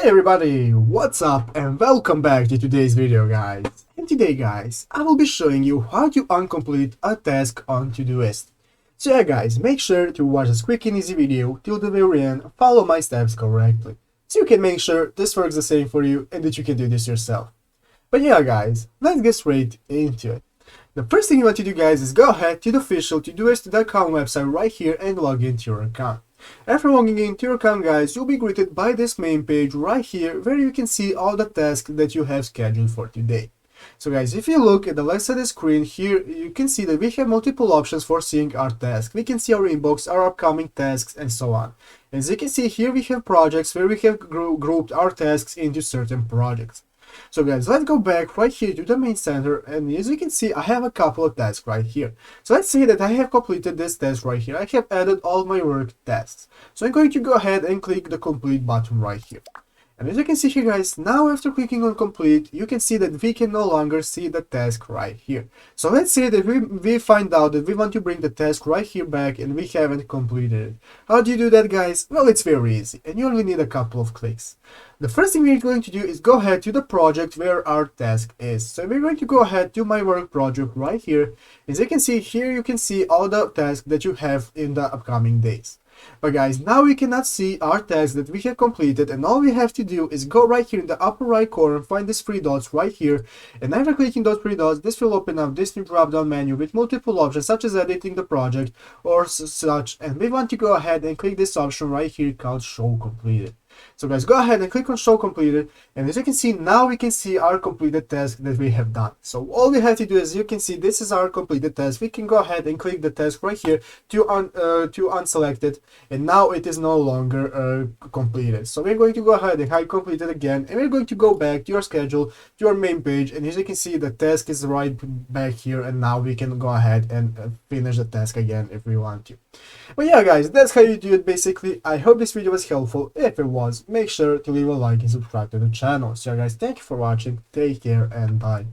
Hey everybody, what's up and welcome back to today's video, guys. And today, guys, I will be showing you how to uncomplete a task on Todoist. So yeah, guys, make sure to watch this quick and easy video till the very end, follow my steps correctly, so you can make sure this works the same for you and that you can do this yourself. But yeah, guys, let's get straight into it. The first thing you want to do, guys, is go ahead to the official Todoist.com website right here and log into your account. After logging into your account, guys, you'll be greeted by this main page right here where you can see all the tasks that you have scheduled for today. So guys, if you look at the left side of the screen here, you can see that we have multiple options for seeing our tasks. We can see our inbox, our upcoming tasks, and so on. As you can see here, we have projects where we have grouped our tasks into certain projects. So guys, let's go back right here to the main center, and as you can see, I have a couple of tasks right here. So let's say that I have completed this task right here. I have added all my work tasks. So I'm going to go ahead and click the complete button right here. And as you can see here, guys, now after clicking on complete, you can see that we can no longer see the task right here. So let's say that we find out that we want to bring the task right here back and we haven't completed it. How do you do that, guys? Well, it's very easy and you only need a couple of clicks. The first thing we're going to do is go ahead to the project where our task is. So we're going to go ahead to my work project right here. As you can see here, you can see all the tasks that you have in the upcoming days. But guys, now we cannot see our tasks that we have completed, and all we have to do is go right here in the upper right corner, find these three dots right here, and after clicking those three dots, this will open up this new drop down menu with multiple options such as editing the project or such, and we want to go ahead and click this option right here called show completed. So guys, go ahead and click on show completed, and as you can see, now we can see our completed task that we have done. So all we have to do is, you can see this is our completed task. We can go ahead and click the task right here to unselect it, and now it is no longer completed. So we're going to go ahead and hide completed again, and we're going to go back to your schedule, to your main page, and as you can see, the task is right back here, and now we can go ahead and finish the task again if we want to. But yeah, guys, that's how you do it basically. I hope this video was helpful. If it was, make sure to leave a like and subscribe to the channel. So yeah, guys, thank you for watching, take care, and bye.